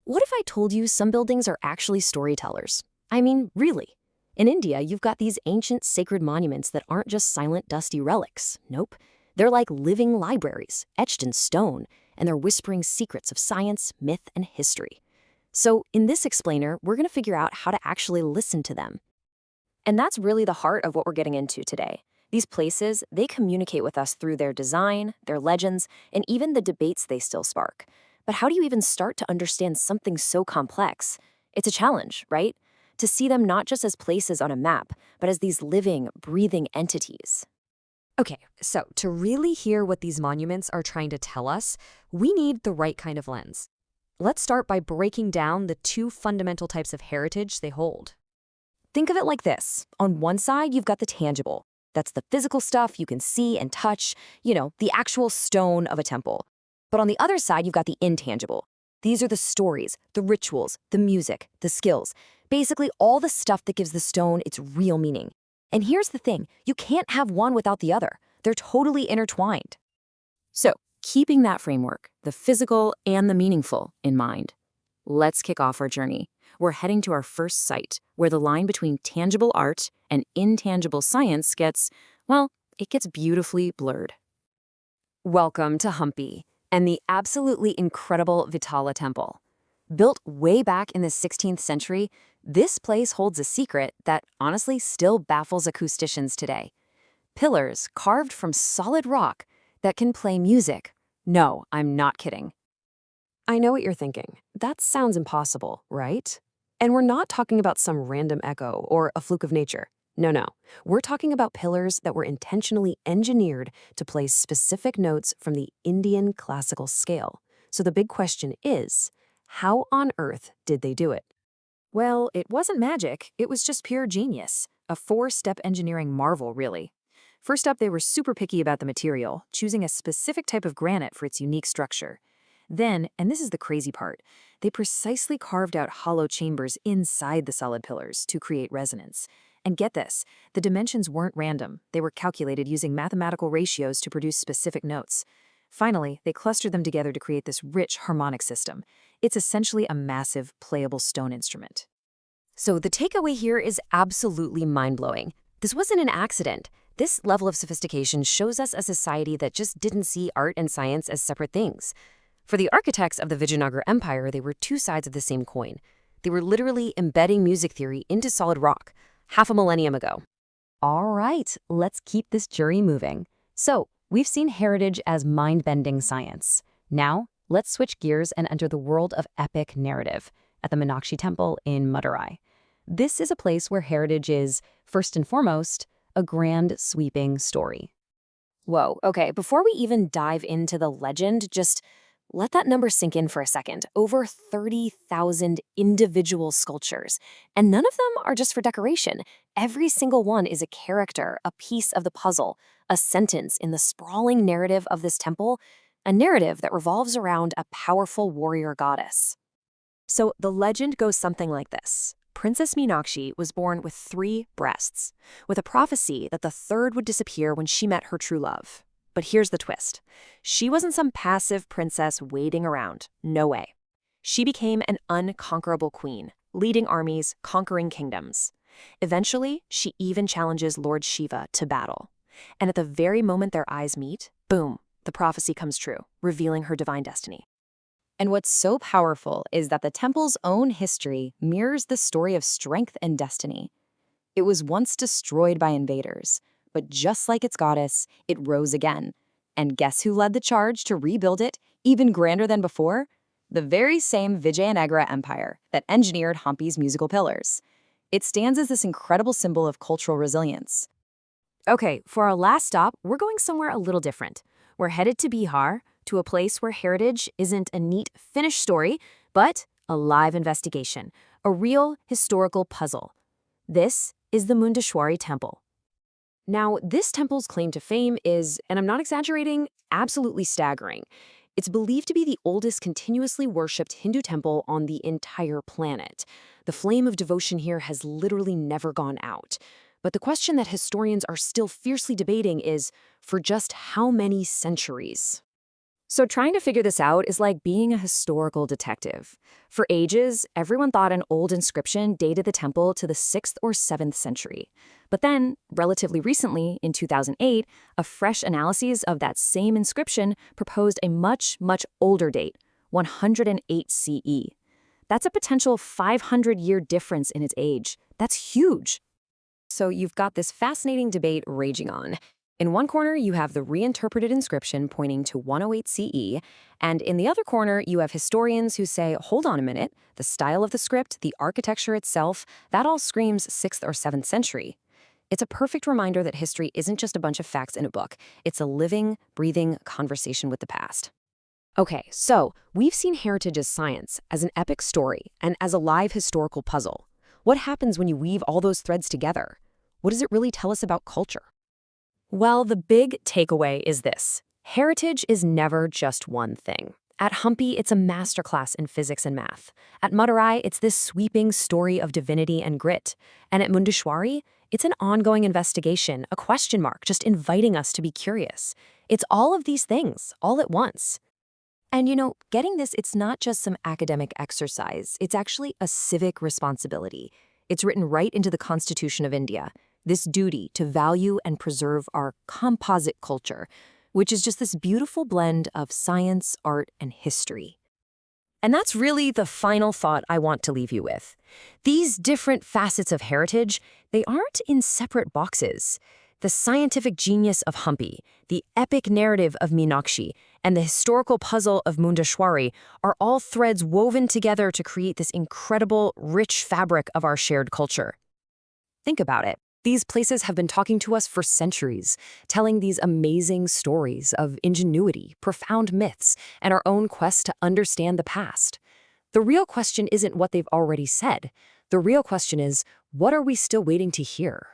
What if I told you some buildings are actually storytellers? I mean, really. In India, you've got these ancient sacred monuments that aren't just silent, dusty relics. Nope. They're like living libraries, etched in stone, and they're whispering secrets of science, myth, and history. So, in this explainer, we're going to figure out how to actually listen to them. And that's really the heart of what we're getting into today. These places, they communicate with us through their design, their legends, and even the debates they still spark. But how do you even start to understand something so complex? It's a challenge, right? To see them not just as places on a map, but as these living, breathing entities. Okay, so to really hear what these monuments are trying to tell us, we need the right kind of lens. Let's start by breaking down the two fundamental types of heritage they hold. Think of it like this. On one side, you've got the tangible. That's the physical stuff you can see and touch, the actual stone of a temple. But on the other side, you've got the intangible. These are the stories, the rituals, the music, the skills, basically all the stuff that gives the stone its real meaning. And here's the thing, you can't have one without the other. They're totally intertwined. So, keeping that framework, the physical and the meaningful, in mind, let's kick off our journey. We're heading to our first site, where the line between tangible art and intangible science it gets beautifully blurred. Welcome to Hampi and the absolutely incredible Vitala Temple. Built way back in the 16th century, this place holds a secret that honestly still baffles acousticians today. Pillars carved from solid rock that can play music. No, I'm not kidding. I know what you're thinking. That sounds impossible, right? And we're not talking about some random echo or a fluke of nature. No. We're talking about pillars that were intentionally engineered to play specific notes from the Indian classical scale. So the big question is, how on earth did they do it? Well, it wasn't magic, it was just pure genius. A four-step engineering marvel, really. First up, they were super picky about the material, choosing a specific type of granite for its unique structure. Then, and this is the crazy part, they precisely carved out hollow chambers inside the solid pillars to create resonance. And get this, the dimensions weren't random. They were calculated using mathematical ratios to produce specific notes. Finally, they clustered them together to create this rich harmonic system. It's essentially a massive, playable stone instrument. So the takeaway here is absolutely mind-blowing. This wasn't an accident. This level of sophistication shows us a society that just didn't see art and science as separate things. For the architects of the Vijayanagara Empire, they were two sides of the same coin. They were literally embedding music theory into solid rock, half a millennium ago. All right, let's keep this jury moving. So, we've seen heritage as mind-bending science. Now, let's switch gears and enter the world of epic narrative at the Meenakshi Temple in Madurai. This is a place where heritage is, first and foremost, a grand, sweeping story. Whoa, okay, before we even dive into the legend, just let that number sink in for a second. Over 30,000 individual sculptures. And none of them are just for decoration. Every single one is a character, a piece of the puzzle, a sentence in the sprawling narrative of this temple, a narrative that revolves around a powerful warrior goddess. So the legend goes something like this. Princess Meenakshi was born with 3 breasts, with a prophecy that the third would disappear when she met her true love. But here's the twist. She wasn't some passive princess waiting around. No way. She became an unconquerable queen, leading armies, conquering kingdoms. Eventually, she even challenges Lord Shiva to battle. And at the very moment their eyes meet, boom, the prophecy comes true, revealing her divine destiny. And what's so powerful is that the temple's own history mirrors the story of strength and destiny. It was once destroyed by invaders, but just like its goddess, it rose again. And guess who led the charge to rebuild it, even grander than before? The very same Vijayanagara Empire that engineered Hampi's musical pillars. It stands as this incredible symbol of cultural resilience. Okay, for our last stop, we're going somewhere a little different. We're headed to Bihar, to a place where heritage isn't a neat, finished story, but a live investigation, a real historical puzzle. This is the Mundeshwari Temple. Now, this temple's claim to fame is, and I'm not exaggerating, absolutely staggering. It's believed to be the oldest continuously worshipped Hindu temple on the entire planet. The flame of devotion here has literally never gone out. But the question that historians are still fiercely debating is, for just how many centuries? So trying to figure this out is like being a historical detective. For ages, everyone thought an old inscription dated the temple to the 6th or 7th century. But then, relatively recently, in 2008, a fresh analysis of that same inscription proposed a much, much older date, 108 CE. That's a potential 500-year difference in its age. That's huge. So you've got this fascinating debate raging on. In one corner, you have the reinterpreted inscription pointing to 108 CE, and in the other corner, you have historians who say, hold on a minute, the style of the script, the architecture itself, that all screams 6th or 7th century. It's a perfect reminder that history isn't just a bunch of facts in a book. It's a living, breathing conversation with the past. Okay, so we've seen heritage as science, as an epic story, and as a live historical puzzle. What happens when you weave all those threads together? What does it really tell us about culture? Well, the big takeaway is this. Heritage is never just one thing. At Humpy, it's a masterclass in physics and math. At Madurai, it's this sweeping story of divinity and grit. And at Mundeshwari, it's an ongoing investigation, a question mark, just inviting us to be curious. It's all of these things, all at once. And getting this, it's not just some academic exercise. It's actually a civic responsibility. It's written right into the Constitution of India. This duty to value and preserve our composite culture, which is just this beautiful blend of science, art, and history. And that's really the final thought I want to leave you with. These different facets of heritage, they aren't in separate boxes. The scientific genius of Humpy, the epic narrative of Meenakshi, and the historical puzzle of Mundeshwari are all threads woven together to create this incredible, rich fabric of our shared culture. Think about it. These places have been talking to us for centuries, telling these amazing stories of ingenuity, profound myths, and our own quest to understand the past. The real question isn't what they've already said. The real question is, what are we still waiting to hear?